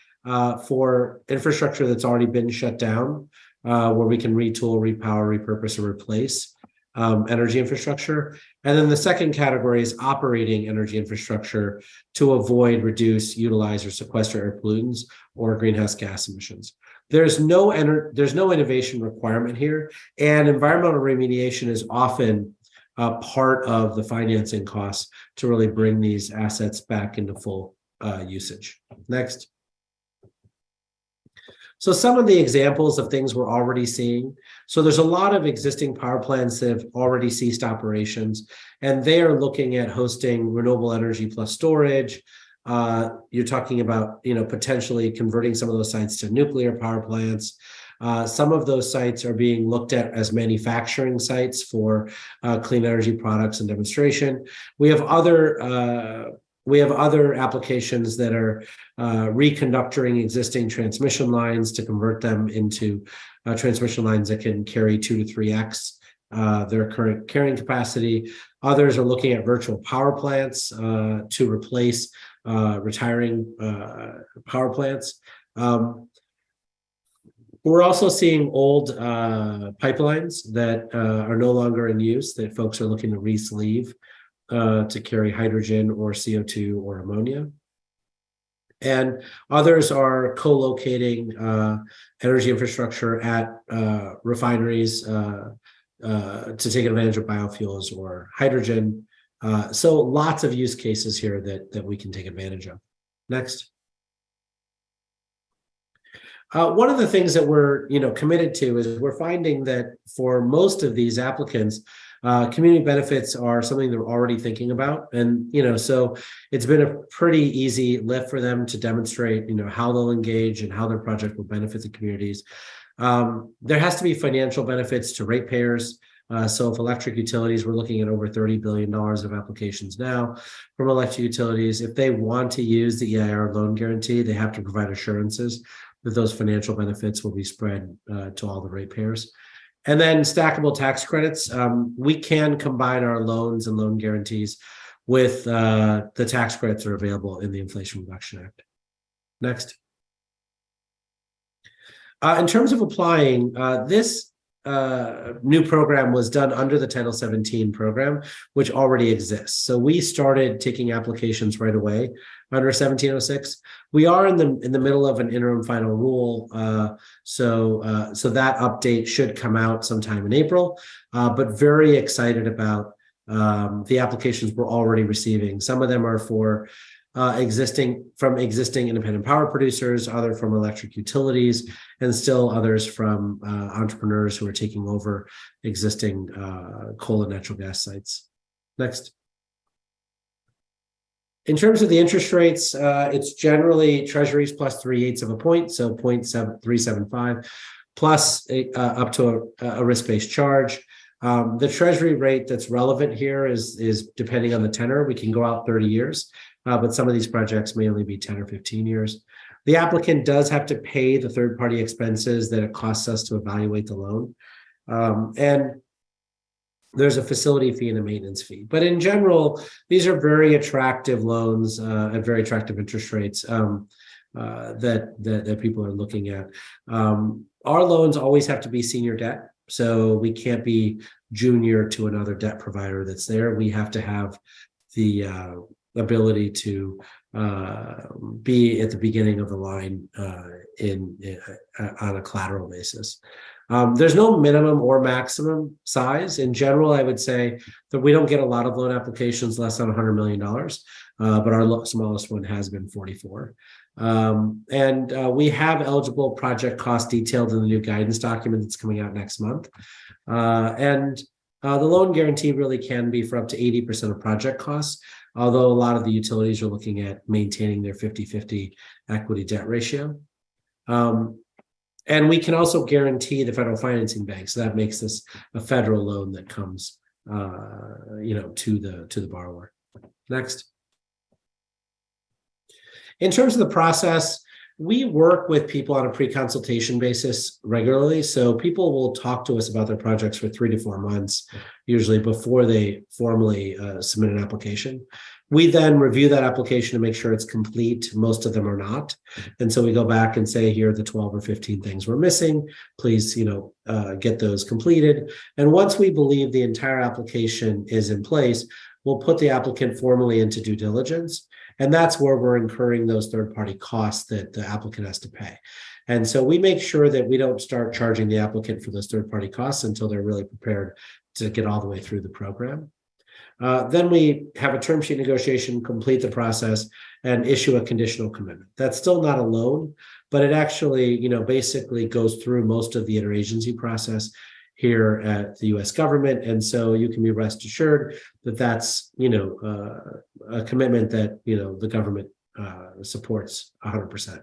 for infrastructure that's already been shut down, where we can retool, repower, repurpose, or replace energy infrastructure. And then the second category is operating energy infrastructure to avoid, reduce, utilize, or sequester air pollutants or greenhouse gas emissions. There's no innovation requirement here, and environmental remediation is often part of the financing costs to really bring these assets back into full usage. Next. So some of the examples of things we're already seeing. So there's a lot of existing power plants that have already ceased operations, and they are looking at hosting renewable energy plus storage. You're talking about, potentially converting some of those sites to nuclear power plants. Some of those sites are being looked at as manufacturing sites for clean energy products and demonstration. We have other applications that are reconductoring existing transmission lines to convert them into transmission lines that can carry 2 to 3x their current carrying capacity. Others are looking at virtual power plants to replace retiring power plants. We're also seeing old pipelines that are no longer in use that folks are looking to re-sleeve to carry hydrogen or CO2 or ammonia. And others are co-locating energy infrastructure at refineries to take advantage of biofuels or hydrogen. So lots of use cases here that we can take advantage of. Next. One of the things that we're committed to is we're finding that for most of these applicants, community benefits are something they're already thinking about. And, so it's been a pretty easy lift for them to demonstrate, how they'll engage and how their project will benefit the communities. There has to be financial benefits to ratepayers. So if electric utilities, we're looking at over $30 billion of applications now from electric utilities. If they want to use the EIR loan guarantee, they have to provide assurances that those financial benefits will be spread to all the ratepayers. And then stackable tax credits. We can combine our loans and loan guarantees with the tax credits that are available in the Inflation Reduction Act. Next. In terms of applying, this new program was done under the Title 17 program, which already exists. So we started taking applications right away under 1706. We are in the middle of an interim final rule, so that update should come out sometime in April. But very excited about the applications we're already receiving. Some of them are for existing independent power producers, other from electric utilities, and still others from entrepreneurs who are taking over existing coal and natural gas sites. Next. In terms of the interest rates, it's generally treasuries plus 3/8 of a point, so 0.7375, plus up to a risk-based charge. The treasury rate that's relevant here is depending on the tenor. We can go out 30 years. But some of these projects may only be 10 or 15 years. The applicant does have to pay the third-party expenses that it costs us to evaluate the loan. And there's a facility fee and a maintenance fee. But in general, these are very attractive loans at very attractive interest rates that people are looking at. Our loans always have to be senior debt. So we can't be junior to another debt provider that's there. We have to have the ability to be at the beginning of the line on a collateral basis. There's no minimum or maximum size. In general, I would say that we don't get a lot of loan applications less than $100 million, but our smallest one has been 44. And we have eligible project costs detailed in the new guidance document that's coming out next month. And the loan guarantee really can be for up to 80% of project costs, although a lot of the utilities are looking at maintaining their 50-50 equity debt ratio. And we can also guarantee the federal financing bank. So that makes this a federal loan that comes to the borrower. Next. In terms of the process, we work with people on a pre-consultation basis regularly. So people will talk to us about their projects for 3 to 4 months, usually before they formally submit an application. We then review that application to make sure it's complete. Most of them are not. And so we go back and say, here are the 12 or 15 things we're missing. Please, get those completed. And once we believe the entire application is in place, we'll put the applicant formally into due diligence. And that's where we're incurring those third-party costs that the applicant has to pay. And so we make sure that we don't start charging the applicant for those third-party costs until they're really prepared to get all the way through the program. Then we have a term sheet negotiation, complete the process, and issue a conditional commitment. That's still not a loan, but it actually, basically goes through most of the interagency process here at the U.S. government. And so you can be rest assured that that's, a commitment that, the government supports 100%.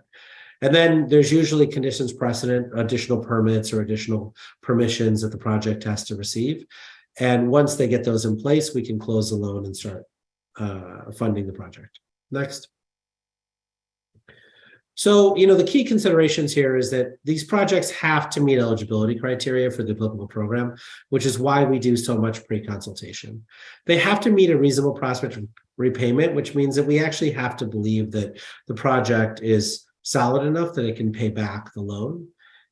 And then there's usually conditions precedent, additional permits or additional permissions that the project has to receive. And once they get those in place, we can close the loan and start funding the project. Next. So, the key considerations here is that these projects have to meet eligibility criteria for the applicable program, which is why we do so much pre-consultation. They have to meet a reasonable prospect of repayment, which means that we actually have to believe that the project is solid enough that it can pay back the loan.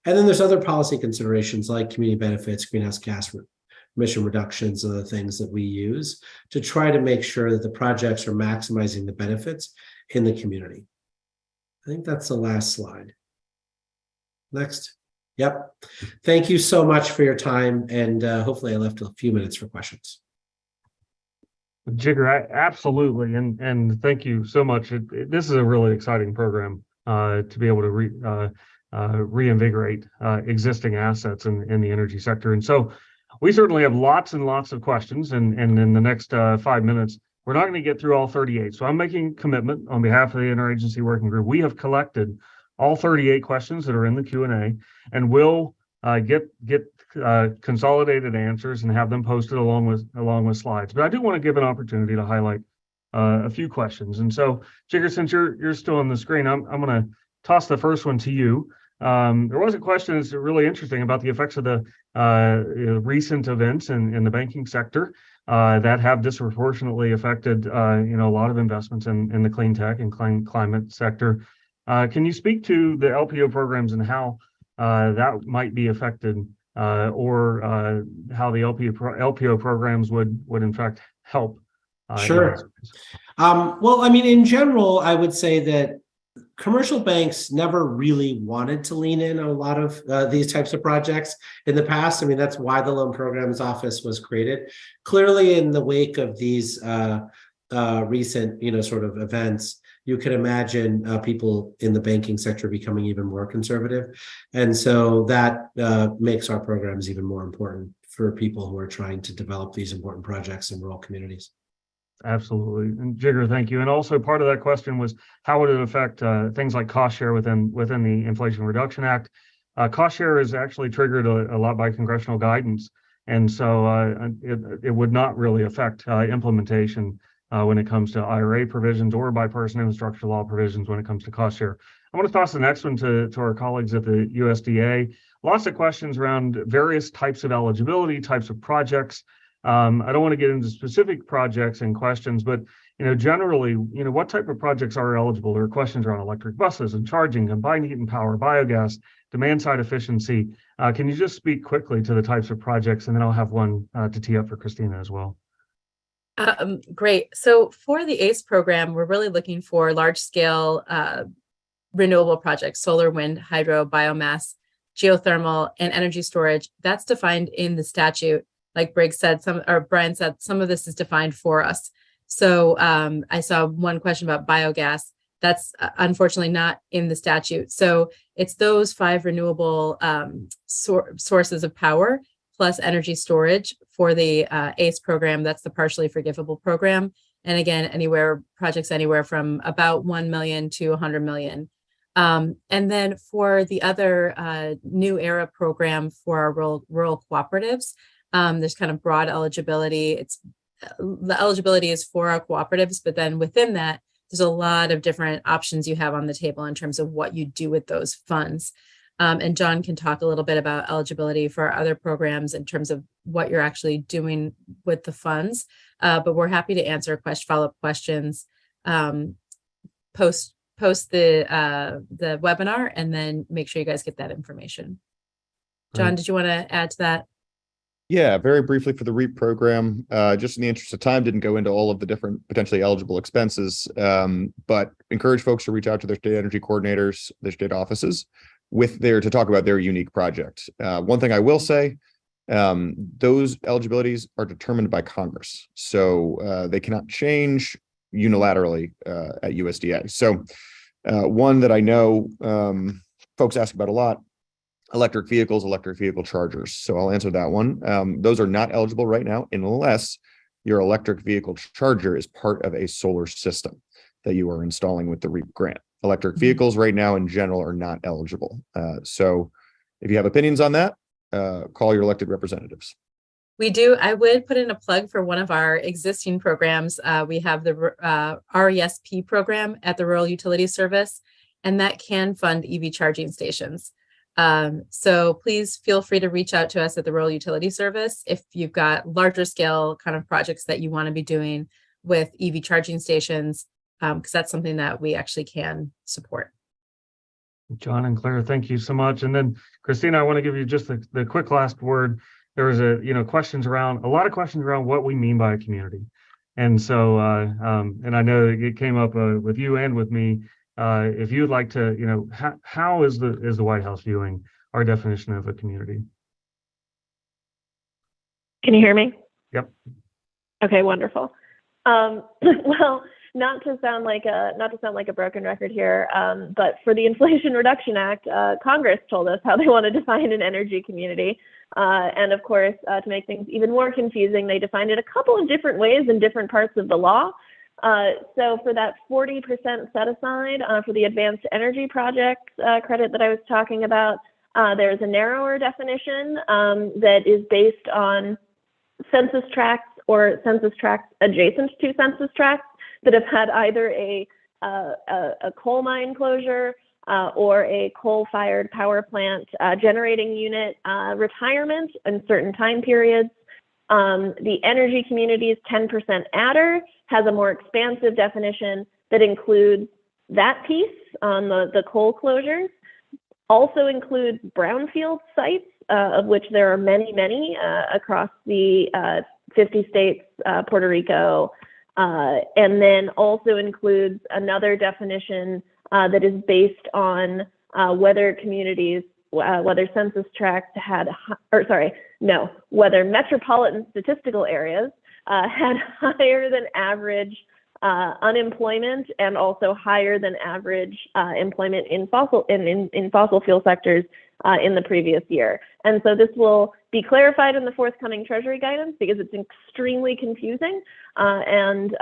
And then there's other policy considerations like community benefits, greenhouse gas emission reductions, and other things that we use to try to make sure that the projects are maximizing the benefits in the community. I think that's the last slide. Next. Yep. Thank you so much for your time. And hopefully I left a few minutes for questions. Jigger, absolutely. And thank you so much. This is a really exciting program to be able to reinvigorate existing assets in the energy sector. And so we certainly have lots and lots of questions. And in the next 5 minutes, we're not going to get through all 38. So I'm making a commitment on behalf of the Interagency Working Group. We have collected all 38 questions that are in the Q&A, and we'll get consolidated answers and have them posted along with slides. But I do want to give an opportunity to highlight a few questions. And so, Jigger, since you're still on the screen, I'm going to toss the first one to you. There was a question that's really interesting about the effects of the recent events in the banking sector that have disproportionately affected a lot of investments in the clean tech and climate sector. Can you speak to the LPO programs and how that might be affected, or how the LPO programs would in fact help? Sure. Well, I mean, in general, I would say that commercial banks never really wanted to lean in on a lot of these types of projects in the past. I mean, that's why the Loan Programs Office was created. Clearly, in the wake of these recent, sort of events, you can imagine people in the banking sector becoming even more conservative. And so that makes our programs even more important for people who are trying to develop these important projects in rural communities. Absolutely. And Jigger, thank you. And also part of that question was how would it affect things like cost share within the Inflation Reduction Act? Cost share is actually triggered a lot by congressional guidance. And so it would not really affect implementation when it comes to IRA provisions or bipartisan infrastructure law provisions when it comes to cost share. I want to toss the next one to our colleagues at the USDA. Lots of questions around various types of eligibility, types of projects. I don't want to get into specific projects and questions, but generally, what type of projects are eligible? There are questions around electric buses and charging, combined heat and power, biogas, demand side efficiency. Can you just speak quickly to the types of projects, and then I'll have one to tee up for Christina as well. Great. So for the ACE program, we're really looking for large scale renewable projects: solar, wind, hydro, biomass, geothermal, and energy storage. That's defined in the statute. Like Briggs said, Brian said, some of this is defined for us. So I saw one question about biogas. That's unfortunately not in the statute. So it's those 5 renewable sources of power plus energy storage for the ACE program. That's the partially forgivable program. And again, projects anywhere from about 1 million to 100 million. And then for the other New Era program for our rural cooperatives, there's kind of broad eligibility. The eligibility is for our cooperatives, but then within that, there's a lot of different options you have on the table in terms of what you do with those funds. And John can talk a little bit about eligibility for our other programs in terms of what you're actually doing with the funds. But we're happy to answer follow-up questions post the webinar, and then make sure you guys get that information. John, did you want to add to that? Yeah, very briefly for the REAP program, just in the interest of time, didn't go into all of the different potentially eligible expenses, but encourage folks to reach out to their state energy coordinators, their state offices, to talk about their unique project. One thing I will say, those eligibilities are determined by Congress, so they cannot change unilaterally at USDA. So one that I know folks ask about a lot: electric vehicles, electric vehicle chargers. So I'll answer that one. Those are not eligible right now unless your electric vehicle charger is part of a solar system that you are installing with the REAP grant. Electric vehicles right now in general are not eligible. So if you have opinions on that, call your elected representatives. We do. I would put in a plug for one of our existing programs. We have the RESP program at the Rural Utility Service, and that can fund EV charging stations. So please feel free to reach out to us at the Rural Utility Service if you've got larger scale kind of projects that you want to be doing with EV charging stations, because that's something that we actually can support. John and Claire, thank you so much. And then Christina, I want to give you just the quick last word. There was a lot of questions around what we mean by a community. And so, and I know it came up with you and with me. If you'd like to, how is the White House viewing our definition of a community? Can you hear me? Yep. Okay, wonderful. Well, not to sound like a broken record here, but for the Inflation Reduction Act, Congress told us how they want to define an energy community. And of course, to make things even more confusing, they defined it a couple of different ways in different parts of the law. So for that 40% set aside for the advanced energy projects credit that I was talking about, there's a narrower definition that is based on census tracts or census tracts adjacent to census tracts that have had either a coal mine closure or a coal-fired power plant generating unit retirement in certain time periods. The energy community's 10% adder has a more expansive definition that includes That piece on the coal closures also includes brownfield sites, of which there are many, many across the 50 states, Puerto Rico, and then also includes another definition that is based on whether communities, whether census tracts had, whether metropolitan statistical areas had higher than average unemployment and also higher than average employment in fossil fuel sectors in the previous year. And so this will be clarified in the forthcoming Treasury guidance because it's extremely confusing, and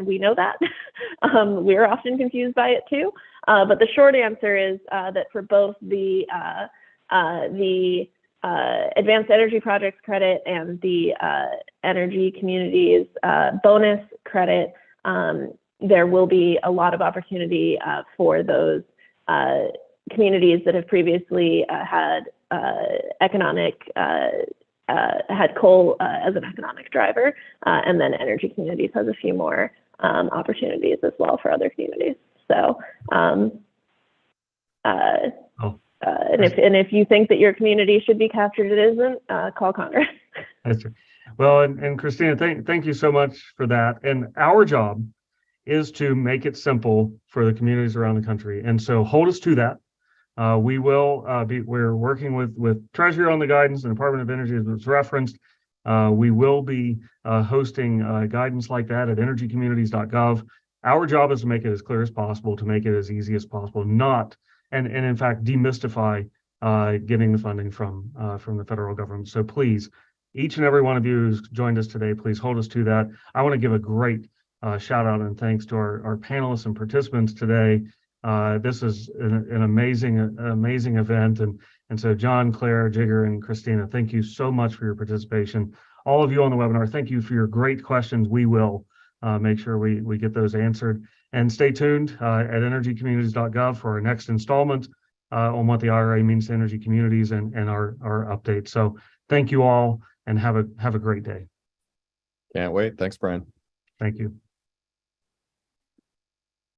we know that. We're often confused by it too. But the short answer is that for both the Advanced Energy Projects credit and the Energy Communities bonus credit, there will be a lot of opportunity for those communities that have previously had coal as an economic driver, and then Energy Communities has a few more opportunities as well for other communities. So, and if you think that your community should be captured, it isn't. Call Congress. That's right. Well, and Christina, thank you so much for that. And our job is to make it simple for the communities around the country. And so hold us to that. We're working with Treasury on the guidance and Department of Energy as was referenced. We will be hosting guidance like that at energycommunities.gov. Our job is to make it as clear as possible, to make it as easy as possible, and in fact, demystify getting the funding from the federal government. So please, each and every one of you who's joined us today, please hold us to that. I want to give a great shout out and thanks to our panelists and participants today. This is an amazing event. And so John, Claire, Jigger, and Christina, thank you so much for your participation. All of you on the webinar, thank you for your great questions. We will make sure we get those answered. And stay tuned at energycommunities.gov for our next installment on what the IRA means to energy communities and our updates. So thank you all and have a great day. Can't wait. Thanks, Brian. Thank you.